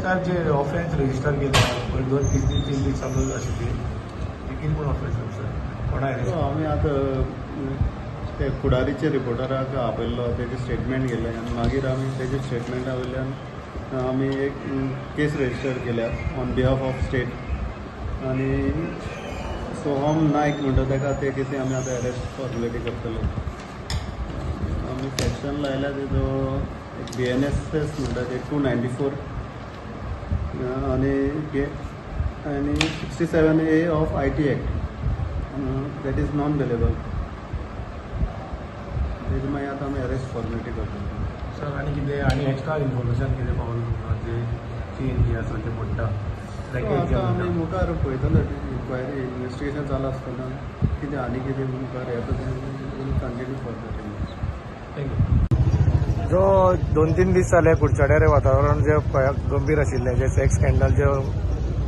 चार जे offence register केला पळय 2-3 दीस चालू आशिल्ली ती कितें म्हूण ऑफेन्स सर कोणा आमी आतां ते फुडारीचे रिपोर्टराक आपयल्लो तेजे स्टेटमेंट गेले आनी मागीर आमी तेजे स्टेटमेंटा वयल्यान आमी एक केस रजिस्टर केल्या ऑन बिहाफ ऑफ स्टेट आनी सोहम नायक म्हणटा तेका ते केसी आमी आतां अरेस्ट फॉर्मेलिटी करतले. आमी सेक्शन लायल्या तेजो BNSS म्हणटा ते 294 आनी 67A of IT act that is non bailable. तेजे मागीर आतां आमी अरेस्ट फॉर्मेलिटी करतले. सर आनी कितें आनी एक्स्ट्रा इन्फॉर्मेशन कितें पावलें तुमकां जे चेंज जी आसा तें म्हणटा आतां आमी मुखार पळयतले इन्क्वायरी इन्वेस्टिगेशन चालू आसतना कितें आनी कितें मुखार येता तें कंटिन्यू करतले. थँक्यू. जो 2-3 दीस जाले कुडचड्यार वातावरण जे गंभीर आशिल्लें जे सेक्स स्कॅन्डल जे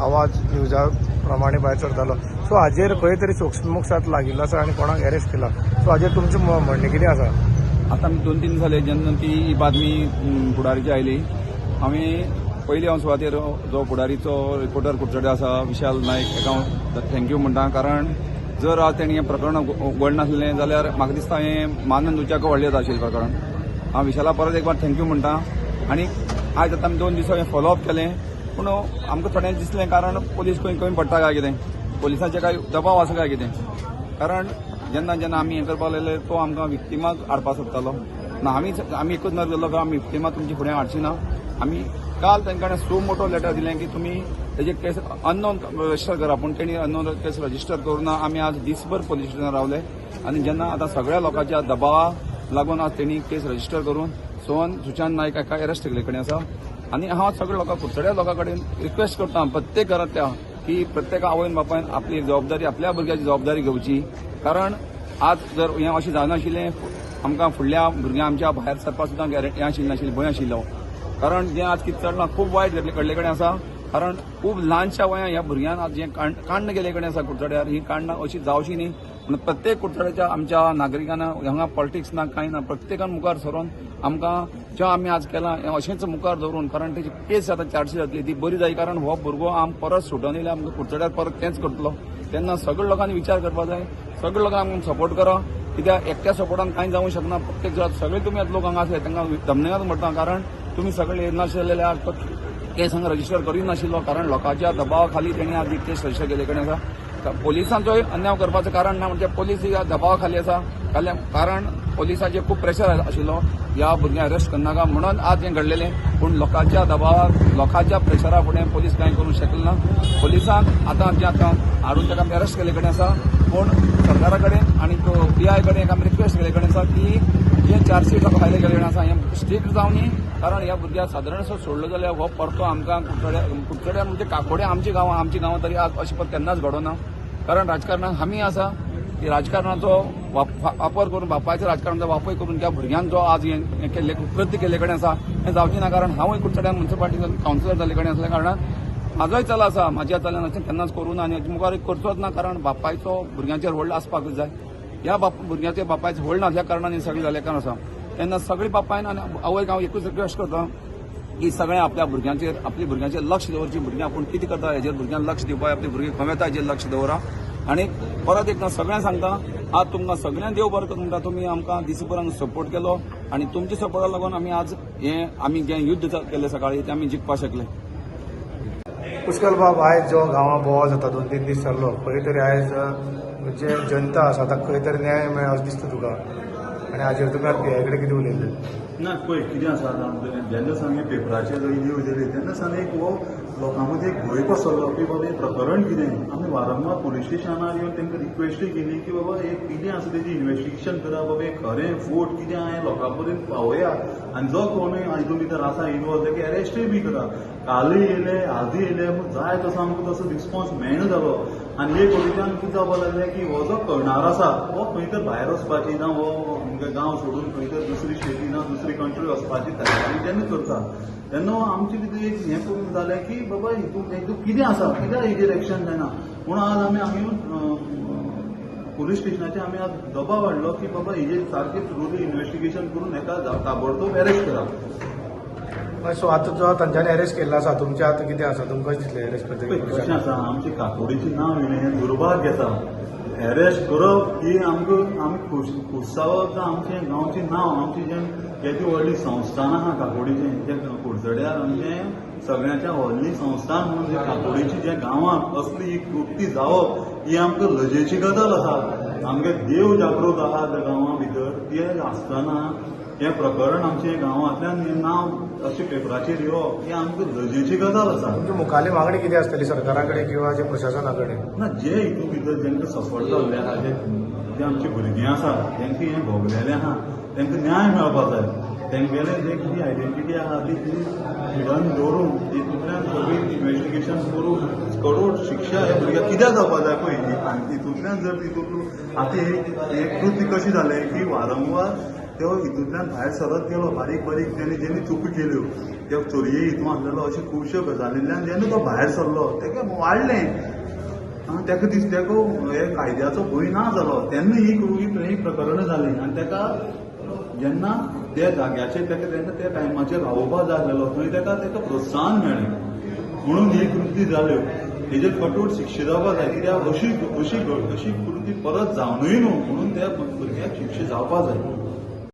आवाज न्यूजा प्रमाणे भायर सरतालो सो हाजेर खंय तरी सोक्षमोक्षात लागिल्लो आसा आनी कोणाक अरेस्ट केला सो हाजेर तुमचें म्हणणें कितें आसा? आता आमी 2-3 दीस जाले जेन्ना ती बातमी फुडारीची आयली आमी पयली हांव सुवातेर जो फुडारीचो रिपोर्टर कुडचडे आसा विशाल नायक हाका थँक्यू म्हणटा. कारण जर आज तेणी हें प्रकरण उगड नासलें जाल्यार म्हाका दिसता हें मानन दुचाक व्हडलें येता आशिल्लें प्रकरण. हांव विशाला परत एक बार थँक्यू म्हणटा. आनी आयज आतां आमी 2 दीस हें फॉलोअप केलें पूण आमकां थोडें दिसलें कारण पोलीस खंय कमी पडटा काय कितें पोलिसांचे काय दबाव आसा काय कितें. कारण जेन्ना जेन्ना आमी हें करपाक लागले तो आमकां विक्टिमाक हाडपाक सोदतालो ना आमी एकूच नर गेल्लो काय आमी विक्टिमाक तुमचे फुडें हाडची ना. आमी काल तांकां सो मोटो लेटर दिलें की तुमी तेजे केस अननोन रजिस्टर करा पूण तेणी अननोन केस रजिस्टर करूना. आमी आज दिसभर पोलीस स्टेशनार रावले आनी जेन्ना आतां सगळ्या लोकांच्या दबावाक लागून आज तेणी केस रजिस्टर करून सोहन सुशांत नायक हाका अरेस्ट केले कडेन आसा. आनी हांव सगळ्या लोकांक कुडचड्या लोकां कडेन रिक्वेस्ट करता प्रत्येक घरांतल्या की प्रत्येक आवयन बापायन आपली जबाबदारी आपल्या भुरग्याची जबाबदारी घेवची. कारण आज जर हें अशें जावनाशिल्लें आमकां फुडल्या भुरग्यांक आमच्या भायर सरपाक सुद्दां हें आशिल्लें नाशिल्लें भंय आशिल्लो. कारण जें आज कितें चडलां खूब वायट कडले कडेन आसा. कारण खूब ल्हानशा वयां ह्या भुरग्यांक आज जें काण्ण गेले कडेन आसा कुडचड्यार ही काण्णां अशी जावची न्ही म्हणून प्रत्येक कुडचड्याच्या आमच्या नागरिकांना हांगा पॉलिटिक्स ना कांय ना प्रत्येकान मुखार सरून आमकां जें आमी आज केलां हें अशेंच मुखार दवरून कारण तेजी केस आतां चार्जशीट जातली ती बरी जाय. कारण हो भुरगो परत सुटोन येयल्यार आमकां कुडचड्यार परत तेंच करतलो. तेन्ना सगळ्या लोकांनी विचार करपाक जाय. सगळ्या लोकांक आमकां सपोर्ट करा कित्याक एकट्या सपोर्टान कांय जावंक शकना. प्रत्येक सगळे तुमी आतां लोक हांगा आसले तांकां धमन्यात म्हणटा. कारण तुमी सगळे येनाशिल्ले केस हांगा रजिस्टर करिनाशिल्लो कारण लोकांच्या दबावा खाली तेणी आज केस रजिस्टर केले कडेन आसा. पोलिसांचोय अन्याय करपाचें कारण ना म्हणजे पोलीस ह्या दबावा खाली आसा कारण पोलिसांचेर खूब प्रेशर आशिल्लो ह्या भुरग्यांक अरेस्ट करनाका म्हणून आज हें घडलेलें. पूण लोकांच्या दबावाक लोकांच्या प्रेशरा फुडें पोलीस कांय करूंक शकले ना. पोलिसांक आतां जें आतां हाडून ताका आमी अरेस्ट केले कडेन आसा पूण सरकारा कडेन आनी PI कडेन आमी रिक्वेस्ट केले कडेन आसा की जे चार्जशीट फायल केले कडेन आसा हें स्ट्रिक्ट जावनी. कारण ह्या भुरग्याक सादारण असो सोडलो जाल्यार हो परतो आमकां कुडचड्या म्हणजे काकोड्या आमची गांवां तरी आज अशें परत केन्नाच घडोना. कारण राजकारणांत आमी आसा की राजकारणाचो वापर करून बापायच्या राजकारणाचो वापर करून त्या भुरग्यांक जो आज हें केल्ले कृत्य केल्ले कडेन आसा हें जावचें ना. कारण हांवूय कुडचड्या म्युनिसिपालिटीन कावन्सिलर जाल्ले कडेन आसल्या कारणान म्हाजोय चल आसा म्हाज्या चल्यान अशें केन्नाच करूं ना आनी मुखार करचोच ना. कारण बापायचो भुरग्यांचेर व्हडलो आसपाकूच जाय. ह्या भुरग्याचेर बापायचो व्हड नासल्या कारणान हें सगळें जाल्लें कारण आसा. तेन्ना सगळी बापायन आनी आवयक हांव एकूच रिक्वेस्ट करता की सगळें आपल्या भुरग्यांचेर लक्ष दवरची. भुरग्यांक कोण कितें करता हेजेर भुरग्यांक लक्ष दिवपाक आपली भुरगीं खंय वता हेजेर लक्ष दवरा. आनी परत एकदां सगळ्यांक सांगता आज तुमकां सगळ्यांक देव बरें कर म्हणटा. तुमी आमकां दिसभरान सपोर्ट केलो आनी तुमच्या सपोर्टाक लागून आमी आज आमी जें युद्ध केलें सकाळीं तें आमी जिखपाक शकले. पुष्कळ बाब आयज जो गांवां बोवाळ जाता 2-3 दीस जाल्लो खंय तरी आयज जे जनता आसा ताका खंय तरी न्याय मेळ्ळा अशें दिसता तुका आनी हाजेर तुमी PI कडेन कितें उलयलें? ना पळय कितें आसा जेन्ना सांगे पेपराचेर न्यूज येयली तेन्ना सांगे हो लोकां मदीं एक भंय पसरलो की बाबा हें प्रकरण कितें. आमी वारंवार पुलीस स्टेशनार येवन तांकां रिक्वेस्टूय केली की बाबा हें कितें आसा तेजी इन्वेस्टिगेशन करा बाबा हें खरें फोट कितें हें लोकां पर्यंत पावया आनी जो कोणूय हातूंत भितर आसा इनवॉल्व ताका अरेस्टूय बी करा. कालूय येयले आजूय येयले पूण जाय तसो आमकां तसो रिस्पॉन्स मेळना जालो. आनी एक वटेच्यान कितें जावपाक लागलें की हो जो करणार आसा हो खंय तर भायर वचपाची ना हो गांव सोडून खंय तर दुसरी स्टेटी ना दुसरी कंट्री वचपाची तयारी जेन्ना करता तेन्ना आमचें कितें एक हें करून जालें की बाबा हितून कितें आसा कित्याक हेजेर एक्शन जायना. म्हणून आज आमी पुलीस स्टेशनाचेर आमी आज दबाव हाडलो की बाबा हेजेर सारकें थ्रुली इन्वेस्टिगेशन करून हेका ताबडतोब अरेस्ट करा. सो आता जो तांच्यांनी अरेस्ट केल्लो आसा तुमच्या आता कितें आसा तुमकां कशें दिसलें अरेस्ट कशें करतकीर आसा आमची काकोडीची नांव येयलें हें दुर्भाग्य आसा अरेस्ट करप ही आमी खूश जावप जावं आमचें गांवचें नांव आमची जें व्हडली संस्थान आहा काकोडीचें जें कुडचड्यार आमचें सगळ्यांच्या व्हडली संस्थान म्हणून जे काकोडीची जे गांवांत असली ही कृती जावप ही आमकां लजेची गजाल आसा आमगे देव जागृत आहा त्या गांवा भितर ते आसतना हें प्रकरण आमचें गांवांतल्यान हें नांव अशें पेपराचेर येवप ही आमकां लजेची गजाल आसा तुमची मुखाल्ली मागणी कितें आसतली सरकारा कडेन किंवा जे प्रशासना कडेन ना जे हितून भितर जेंका सफर जाल्ले आहा जे आमची भुरगीं आसा जेंका हें भोगलेलें आहा तांकां न्याय मेळपाक जाय तेंगेले जे कितें आयडेंटिटी आहा ती हिडन दवरून तितूंतल्यान सगळी इन्व्हेस्टिगेशन करून कडोड शिक्षा ह्या भुरग्याक कित्याक जावपाक जाय पळय आनी तितूंतल्यान जर तितूंत आतां एक कृती कशी जालें की वारंवार त्यो हितूंतल्यान भायर सरत गेलो बारीक बारीक जेणी चुकी केल्यो त्यो चोरये हितून आसलेलो अश्यो खुबश्यो गजालींतल्यान जेन्ना तो भायर सरलो तेका वाडलें तेका तेका हे कायद्याचो भंय ना जालो तेन्ना ही प्रकरणां जालीं आनी तेका जेन्ना त्या जाग्याचेर तेन्ना त्या टायमाचेर रावोवपाक जाय आसलेलो थंय तेका प्रोत्साहन मेळ्ळें म्हणून ही कृती जाल्यो हेजेर कठोर शिक्षा जावपाक जाय कित्याक अशी कृती परत जावनूय न्हू म्हणून त्या भुरग्याक शिक्षा जावपाक जाय